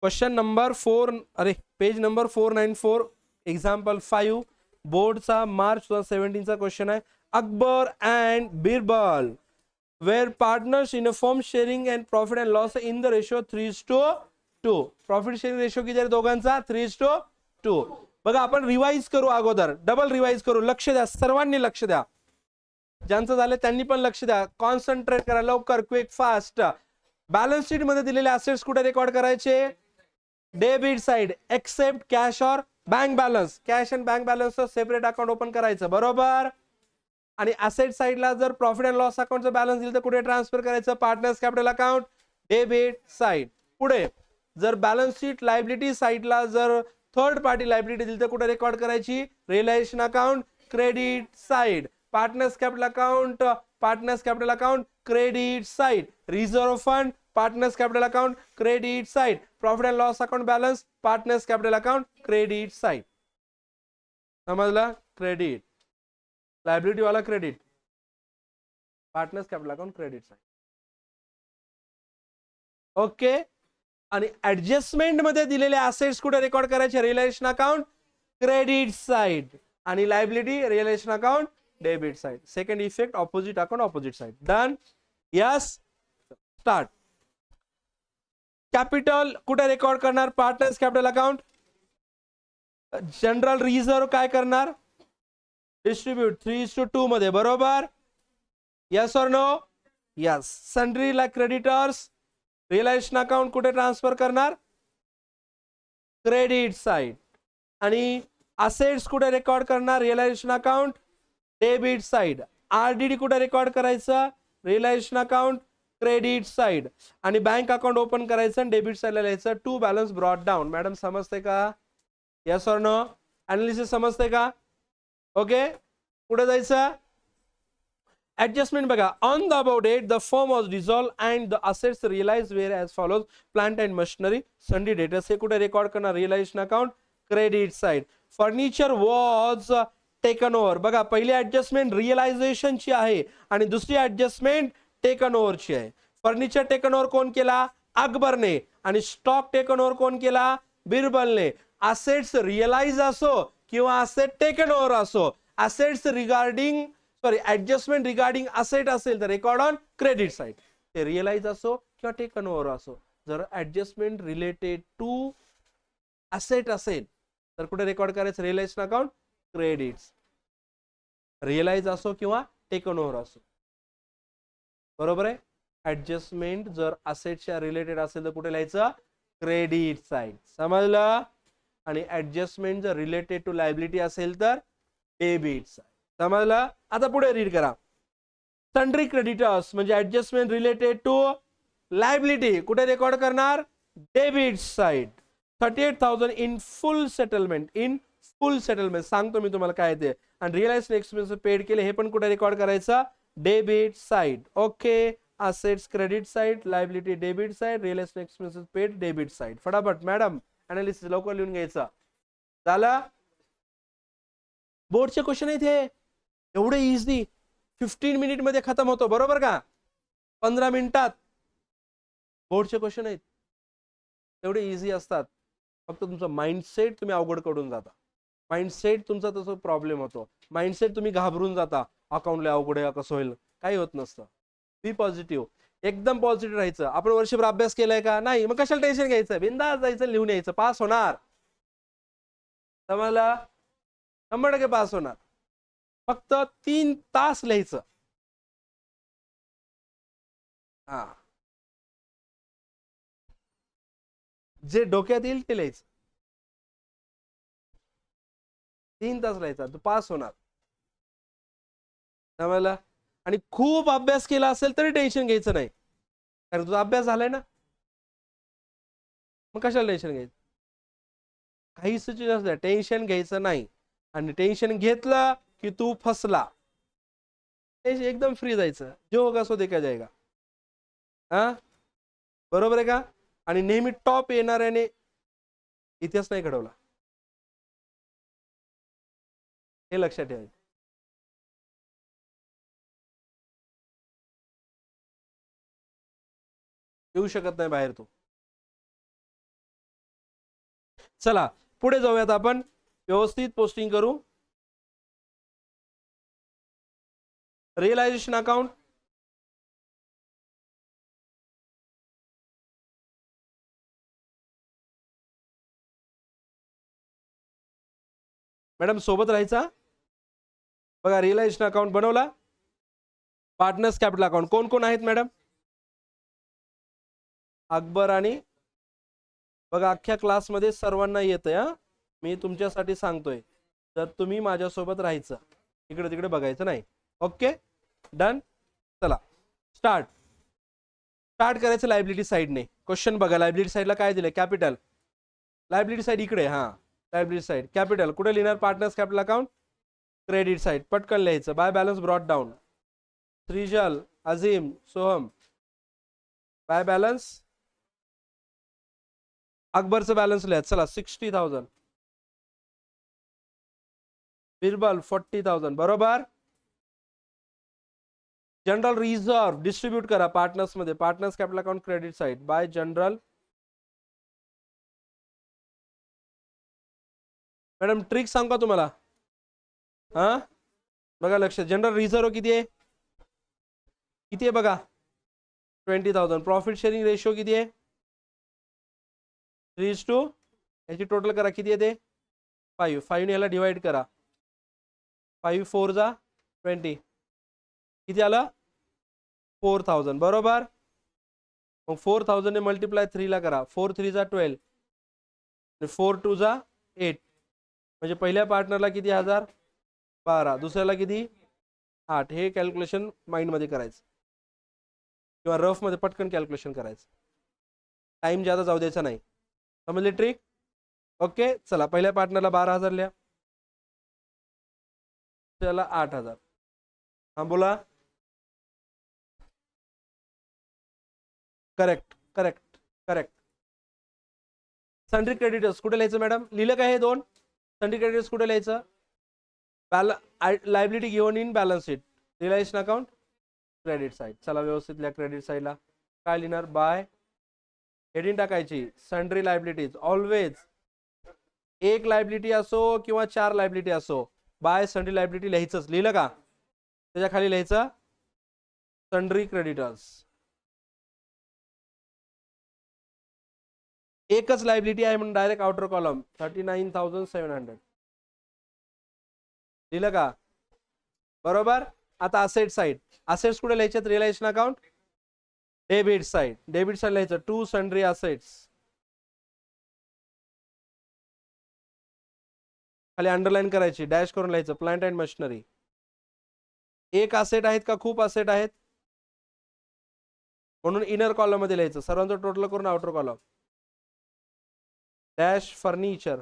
Question number 4, अरे page number 494, example 5, बोर्डचा मार्च 2017चा क्वेश्चन आहे. Akbar and Birbal were partners in a firm sharing and profit and loss in the ratio 3:2. Profit sharing ratio किती आहे दोघांचा? 3:2. बघा आपण रिवाइज करू, अगोदर डबल रिवाइज करू. लक्ष द्या, सर्वांनी लक्ष द्या, ज्यांचं झालं त्यांनी पण लक्ष द्या. कॉन्सन्ट्रेट करा, लवकर, क्विक, फास्ट. बॅलन्स शीट मध्ये दिलेले असेट्स कुठे रेकॉर्ड करायचे? डेबिट साइड, एक्सेप्ट कॅश और bank balance. Cash and bank balance separate account open करायचं, बरोबर. आणि असेट साइडला जर प्रॉफिट अँड लॉस अकाउंटचं बॅलन्स दिलं तर कुठे ट्रान्सफर करायचं? Partners capital account, debit side. पुढे जर बॅलन्स शीट लायबिलिटी साइडला जर थर्ड पार्टी लायबिलिटी दिली तर कुठे रेकॉर्ड करायची? Realisation account, credit side. Partners capital account, partners capital account, credit side. Reserve fund, partners capital account, credit side. Profit and loss account balance, partners capital account, credit side. समजला? Credit liability वाला credit, partners capital account, credit side. Okay. आणि adjustment मध्ये दिलेले assets कुठे record करायचे? Realisation account, credit side. आणि liability, realisation account, debit side. Second effect, opposite account, opposite side. Done? Yes. Start. Capital कुठे record करणार? Partners capital account. General reserve काय करणार? डिस्ट्रीब्यूट 3:2 मध्ये, बरोबर. यस और नो? यस. सन्ड्रीला क्रेडिटर्स, रियलायझेशन अकाउंट कुठे ट्रान्सफर करणार? Credit side. आणि असेट्स कुठे रेकॉर्ड करणार? Realisation account, debit side. RDD कुठे रेकॉर्ड करायचं? Realisation account, credit side. आणि बँक अकाउंट ओपन करायचं, डेबिट साइडला लिहायचं to balance brought down. Madam समजते का? यस और नो? अनालिसिस समजते का? ओके. पुढे जायचं. ऍडजस्टमेंट बघा. On the about date the firm was dissolve and the assets realise were as follows. Plant and machinery, sundry debtors हे कुठे रेकॉर्ड करणार? Realisation account, credit side. Furniture was taken over. बघा पहिली adjustment रिअलायझेशनची आहे आणि दुसरी adjustment taken ओव्हरची आहे. Furniture taken over कोण केला? अकबरने. आणि स्टॉक टेकन ओव्हर कोण केला? बिरबलने. असेट्स रिअलाइज असो किंवा असेट टेकन ओव्हर असो, assets regarding adjustment regarding asset असेल तर रेकॉर्ड ऑन क्रेडिट साइड. ते रिअलाइज असो किंवा टेकन ओव्हर असो, जर ऍडजस्टमेंट रिलेटेड टू असेट असेल तर कुठे रेकॉर्ड करायचं? Realisation account, credit. रिअलाइज असो किंवा टेकन ओव्हर असो, बरोबर आहे. ऍडजस्टमेंट जर असेटच्या रिलेटेड असेल तर कुठे लिहायचं? Credit side. समजलं? आणि ऍडजस्टमेंट जर रिलेटेड टू लायबिलिटी असेल तर डेबिट साइड. समजलं? आता पुढे रीड करा. सन्ड्री क्रेडिटर्स म्हणजे ऍडजस्टमेंट रिलेटेड टू लायबिलिटी कुठे रेकॉर्ड करणार? Debit side. 38,000 in full settlement. In full settlement सांगतो मी तुम्हाला काय ते. आणि रिअलाइज एक्सपेन्स पेड केले हे पण कुठे रेकॉर्ड करायचं? Debit side. Okay. Assets credit side, liability debit side, realise expenses paid debit side. फटाफट मॅडम अनालिसिस लवकर लिहून घ्यायचं. झालं? बोर्डचे क्वेश्चन आहेत हे, एवढे इझी. 15 मिनिट मध्ये खतम होतो, बरोबर का? 15 मिनिटात बोर्डचे क्वेश्चन आहेत, एवढे इझी असतात. फक्त तुमचा माइंडसेट तुम्ही अवघड करून जाता. माइंडसेट तुमचा तसं प्रॉब्लेम होतो. माइंडसेट तुम्ही घाबरून जाता, अकाउंटला अवघड आहे, कसं होईल, काही होत नसतं. बी पॉझिटिव्ह, एकदम पॉझिटिव्ह राहायचं. आपण वर्षभर अभ्यास केलाय का? नाही. मग कशाला टेन्शन घ्यायचं? बिंदास जायचं, लिहून यायचं, पास होणार. तुम्हाला 100% पास होणार. फक्त 3 तास लिहायचं. हा, जे डोक्यात येईल ते लिहायचं. 3 तास लिहायचा, तू पास होणार. समजलं? आणि खूप अभ्यास केला असेल तरी टेन्शन घ्यायचं नाही, कारण तुझा अभ्यास झालाय ना. मग कशाला टेन्शन घ्यायचं? काही सिच्युएशन टेन्शन घ्यायचं नाही. आणि टेन्शन घेतलं की तू फसला. एकदम फ्री जायचं, जो होगा सो देखा जाएगा. हा, बरोबर आहे का? आणि नेहमी टॉप येणाऱ्याने इतिहास नाही घडवला, हे लक्षात ठेवायचं. येऊ शकत नाही बाहेर तो. चला पुढे जाऊयात आपण, व्यवस्थित पोस्टिंग करू. रिअलायझेशन अकाउंट, मॅडम सोबत राहायचा बघा. रिअलायझेशन अकाउंट बनवला. पार्टनर्स कॅपिटल अकाउंट कोण कोण आहेत मॅडम? अकबर आणि बघा अख्ख्या क्लासमध्ये सर्वांना येतंय हा, मी तुमच्यासाठी सांगतोय. तर तुम्ही माझ्यासोबत राहायचं, इकडे तिकडे बघायचं नाही. Okay done. चला स्टार्ट करायचं लायबिलिटी साईडने. क्वेश्चन बघा, लायबिलिटी साईडला काय दिलंय? कॅपिटल. लायबिलिटी साईड इकडे, हा लायबिलिटी साईड कॅपिटल. कुठे लिहिणार? Partners capital account credit side. पटकन लिहायचं. By balance brought down. Shrijal, Azim, Soham. By balance अकबरचं बॅलन्स लिहा. चला 60,000. बिरबल 40,000 बरोबर. जनरल रिझर्व डिस्ट्रीब्यूट करा पार्टनर्स मध्ये. Partners capital account credit side by general. Madam trick सांगू का तुम्हाला? हा बघा लक्ष. जनरल रिझर्व किती आहे? किती आहे बघा? 20,000. प्रॉफिट शेअरिंग रेशो किती आहे? 3:2. याची टोटल करा किती आहे ते? 5. 5 ने याला डिवाइड करा. 5 4 जा 20. किती आलं? 4,000 बरोबर. मग 4,000 ने मल्टिप्लाय 3 ला करा. 4 3 जा 12 आणि 4 2 जा 8. म्हणजे पहिल्या पार्टनरला किती? 1,012. दुसऱ्याला किती? 8. हे कॅल्क्युलेशन माइंड मध्ये करायचं किंवा रफ मध्ये पटकन कॅल्क्युलेशन करायचं. टाइम ज्यादा जाऊ द्यायचा नाही. समजली ट्रिक? ओके चला पहिल्या पार्टनरला 12,000 लिहा. त्याला 8,000. हा बोला. Correct correct correct. Sundry creditors कुठे लिहायचं मॅडम? लिहिलं काय हे दोन? सन्ड्री क्रेडिटर्स कुठे लिहायचं? Liability given in balance sheet. Realisation account credit side. चला व्यवस्थित लिहा. क्रेडिट साईडला काय लिहिणार? बाय. हेडिंग टाकायची सन्ड्री लायबिलिटीज. ऑलवेज एक लायबिलिटी असो किंवा 4 लायबिलिटी असो, बाय सन्ड्री लायबिलिटी लिहायचंच. लिहिलं का? त्याच्या खाली लिहायचं सन्ड्री क्रेडिटर्स. एकच लायबिलिटी आहे म्हणून डायरेक्ट आउटर कॉलम 39,700. लिहिलं का? बरोबर. आता असेट साईड. असेट्स कुठे लिहायचे? Realisation account debit side. Debit side लिहायचं टू सन्ड्री असेट्स. खाली अंडरलाईन करायची, डॅश करून लिहायचं प्लांट अँड मशिनरी. एक असेट आहेत का खूप असेट आहेत? म्हणून इनर कॉलम मध्ये लिहायचं. सर्वांचं टोटल करून outer column. Dash furniture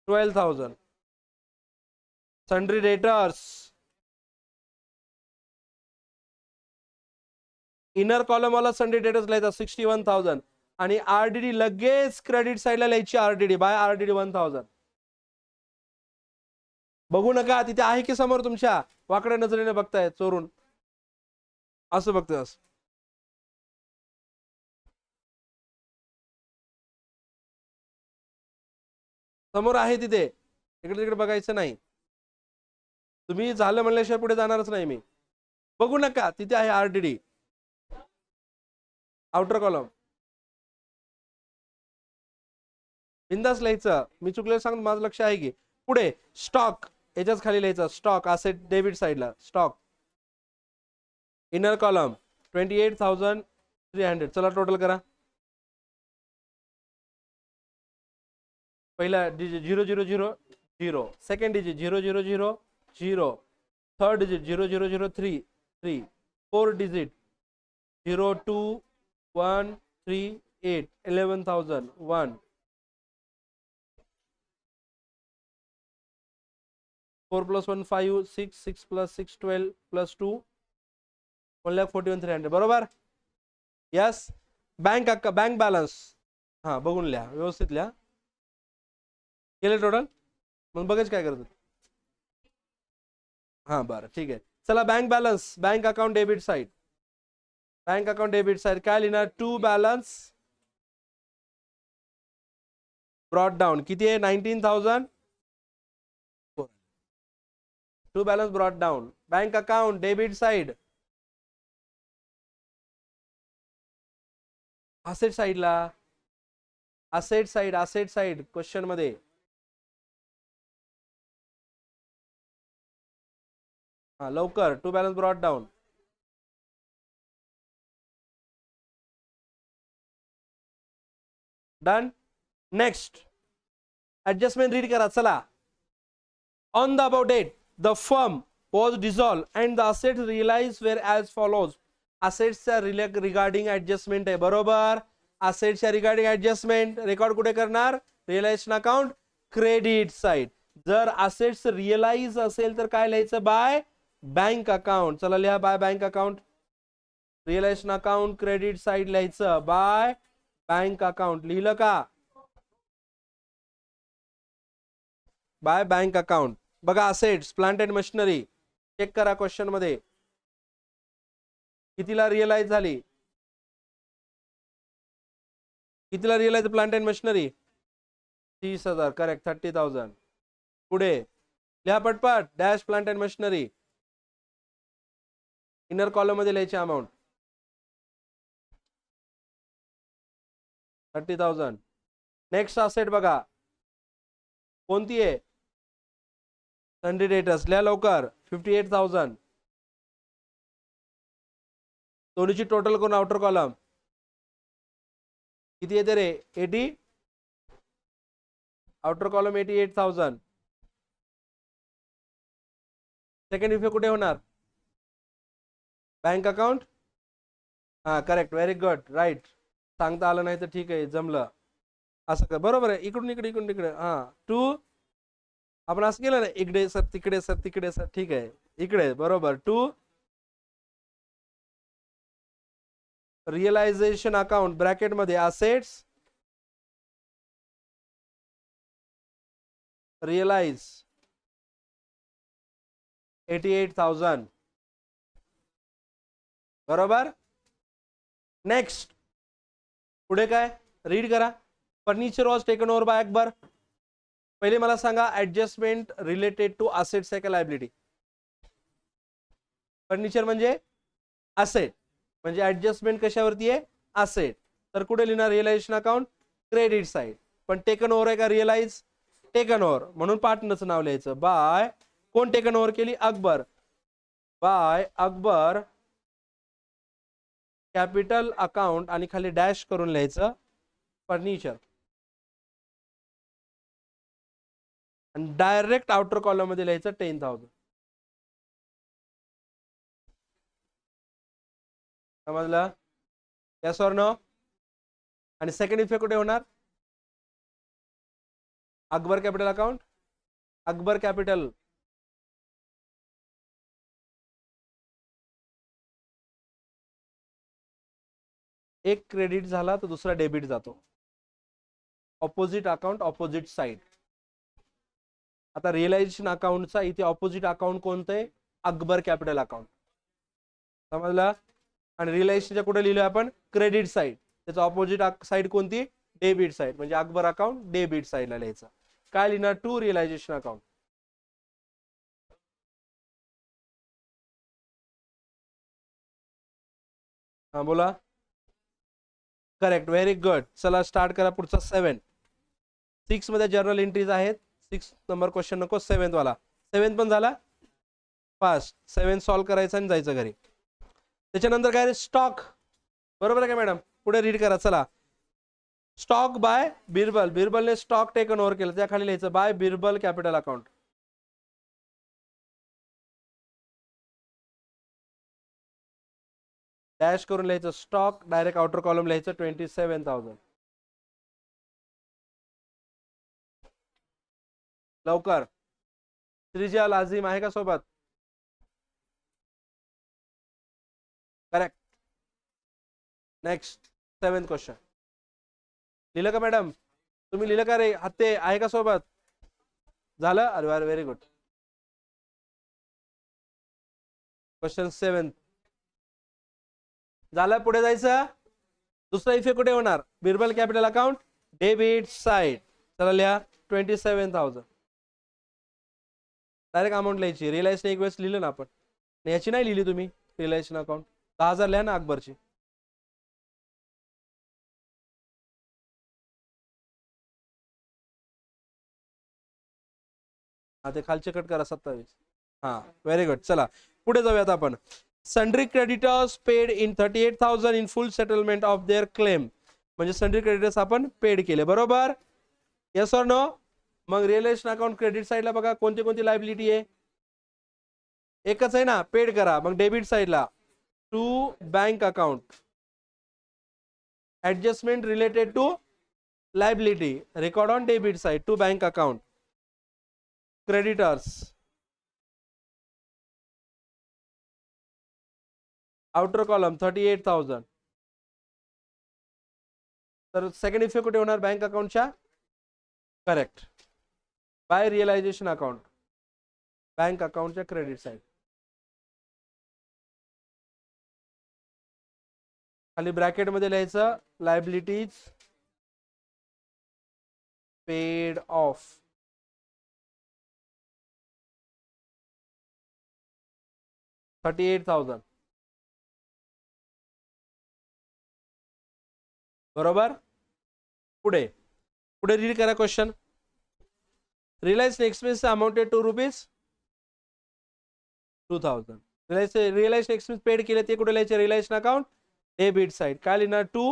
12,000. Sundry debtors inner column वाला सन्ड्री डेटर्स लिहायचा 61,000. आणि आरडीडी लगेच क्रेडिट साईडला लिहायची. RDD by RDD 1,000. बघू नका तिथे आहे की समोर तुमच्या, वाकड्या नजरेने बघताय चोरून. असं बघतोय असं. समोर आहे तिथे, इकडे तिकडे बघायचं नाही. तुम्ही झालं म्हणल्याशिवाय पुढे जाणारच नाही मी. बघू नका तिथे आहे आरडीडी आउटर कॉलम. बिंदास लिहायचं. मी चुकलेलं सांग, माझं लक्ष आहे की. पुढे स्टॉक याच्याच खाली लिहायचं स्टॉक असेट डेबिट साईडला. Stock inner column 28,300. चला टोटल करा. पहिला digit 0,0,0,0. Second digit 0,0,0,0. Third digit 0,0,0,3. Fourth digit 0,2,1,3,8. 11,001. 4 + 1 5 6 6 + 6 12 + 2 1,41,300 बरोबर. यस. बँक बॅलन्स हा बघून लिहा, व्यवस्थित लिहा. केले टोटल? मग बघायचं काय करतो. हा बरं ठीक आहे. चला bank balance. Bank account debit side. Bank account debit side काय लिहिणार? टू बॅलन्स ब्रॉट डाऊन किती आहे 19,000 to balance brought down. Bank account debit side asset साइडला असेट साइड क्वेश्चन मध्ये हा लवकर to balance brought down. Done. Next adjustment read करा चला. On the about date the firm was dissolve and the assets realise were as follows. असेट्सच्या regarding adjustment आहे बरोबर. असेट्सच्या regarding adjustment record कुठे करणार रिअलायझेशन अकाउंट क्रेडिट साइड. जर assets realise असेल तर काय लिहायचं बाय बँक अकाउंट. चला लिहा by bank account. Realisation account credit side लिहायचं बाय बँक अकाउंट. लिहिलं का बाय बँक अकाउंट. बघा assets plant and machinery check करा क्वेश्चन मध्ये कितीला रिअलाइज झाली. कितीला realise plant and machinery 30,000 correct 30,000. पुढे लिहा पटपट dash plant and machinery inner column मध्ये लिहायची अमाऊंट 30,000. नेक्स्ट असेट बघा कोणती आहे सन्डी डेटर्स लिहा लवकर 58,000. दोन्हीची टोटल करून आउटर कॉलम किती येते रे 80 आउटर कॉलम 88,000. सेकंड इफे कुठे होणार बँक अकाउंट हा करेक्ट व्हेरी गुड राईट. सांगता आलं नाही तर ठीक आहे जमलं असं कर बरोबर आहे. इकडून इकडे इकडून इकडे हा टू आपण असं केलं ना इकडे सर तिकडे सर तिकडे सर ठीक आहे इकडे बरोबर. टू रिअलायझेशन अकाउंट ब्रॅकेट मध्ये असेट्स रिअलाइज 88,000 बरोबर. नेक्स्ट पुढे काय रीड करा. Furniture was taken over by Akbar. पहिले मला सांगा adjustment related to asset cycle liability. Furniture म्हणजे असेट म्हणजे ऍडजस्टमेंट कशावरती आहे असेट. तर कुठे लिहिणार रिअलायझेशन अकाउंट क्रेडिट साइड. पण टेकन ओव्हर आहे का रिअलाइज टेकन ओव्हर म्हणून पार्टनरचं नाव लिहायचं बाय कोण टेकन ओव्हर केली Akbar. By Akbar capital account आणि खाली डॅश करून लिहायचं फर्निचर आणि डायरेक्ट आउटर कॉलम मध्ये लिहायचं 10,000. समजलं यस ऑर नो. आणि सेकंड इफेक्ट कुठे होणार Akbar capital account Akbar capital एक क्रेडिट झाला तर दुसरा डेबिट जातो. Opposite account opposite side. आता रिअलायझेशन अकाउंटचा इथे ऑपोजिट अकाउंट कोणतं आहे अकबर कॅपिटल अकाउंट. समजलं. आणि रिअलायझेशनच्या कुठे लिहिलं आपण क्रेडिट साइड त्याचं ऑपोजिट साइड कोणती डेबिट साइड म्हणजे अकबर अकाउंट डेबिट साइडला लिहायचं. काय लिहिणार टू रिअलायझेशन अकाउंट. हा बोला करेक्ट व्हेरी गुड. चला स्टार्ट करा पुढचा 7. 6 मध्ये जनरल एंट्रीज आहेत. 6 नंबर क्वेश्चन नको 7th वाला. 7th पण झाला फास्ट. 7 सॉल्व्ह करायचं आणि जायचं घरी. त्याच्यानंतर काय रे स्टॉक बरोबर आहे का मॅडम. पुढे रीड करा चला. Stock by Birbal. बिरबलने स्टॉक टेकन ओव्हर केलं त्या खाली लिहायचं by Birbal capital account. Dash करून लिहायचं स्टॉक डायरेक्ट आउटर कॉलम लिहायचं 27,000. लवकर श्रीजा लाझिम आहे का सोबत करेक्ट. नेक्स्ट 7th क्वेश्चन लिहिलं का मॅडम तुम्ही लिहिलं का रे हत्ते आहे का सोबत झालं अरे व्हेरी गुड. क्वेश्चन 7 झालं. पुढे जायचं दुसरा इफेक्ट कुठे होणार Birbal capital account debit side. चला लिहा 27,000. डायरेक्ट अमाऊंट लिहायची. रिअलाइज एक वेळेस लिहिलं ना आपण, याची नाही लिहिली तुम्ही रिअलायझेशन अकाउंट. 10,000 लिहा ना अकबरची. हा ते खालचे कट करा 27. हा व्हेरी गुड. चला पुढे जाऊयात आपण. Sundry creditors paid in 38,000 in full settlement of their claim. म्हणजे सन्ड्री क्रेडिटर्स आपण पेड केले, बरोबर? Yes or no? मग रिअलायझेशन अकाउंट क्रेडिट साईडला बघा कोणती कोणती लायबिलिटी आहे. एकच आहे ना, पेड करा. मग डेबिट साईडला to bank account, adjustment related to liability, record on debit side to bank account, creditors, outer column 38,000. तर सेकंड इफेक्ट कुठे होणार? बँक अकाउंटच्या. Correct. By realisation account, bank अकाउंटच्या क्रेडिट साइड. खाली ब्रॅकेट मध्ये लिहायचं लायबिलिटीज पेड ऑफ. $38,000. बरोबर? पुढे पुढे रीड करा क्वेश्चन. रिलायन्स एक्सपेन्स अमाउंटेड टू ₹2,000. रिलायन्स एक्सपेन्स पेड केले ते कुठे लिहायचे? रिलायन्स अकाउंट डेबिट साइड. काय लिहिणार? To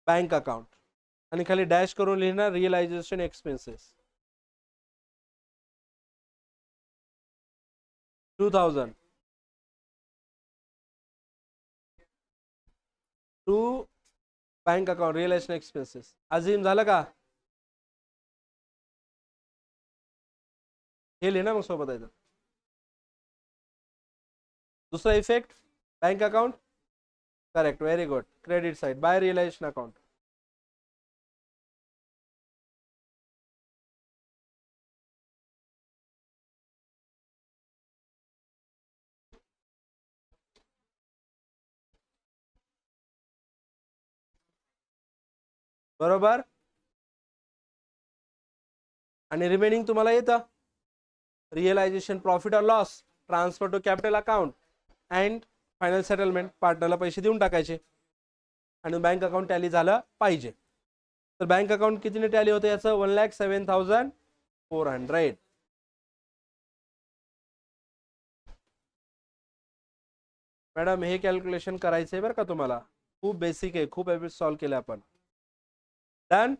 bank account. आणि खाली डॅश करून लिहिणार realisation expenses 2,000 to bank account realisation expenses. अजीम झालं का? हे लिहिना मग सोबत आहे. दुसरा effect bank account. Correct, very good. Credit side by realisation account. बरोबर? आणि रिमेनिंग तुम्हाला येतं रिअलायझेशन प्रॉफिट और loss, transfer to capital account and final settlement. पार्टनरला पैसे देऊन टाकायचे आणि बँक अकाउंट टॅली झालं पाहिजे. तर बँक अकाउंट कितीने टॅली होतं याचं? 1,07,400. मॅडम हे कॅल्क्युलेशन करायचंय बरं का तुम्हाला. खूप बेसिक आहे, खूप सॉल्व्ह केलं आपण. डन.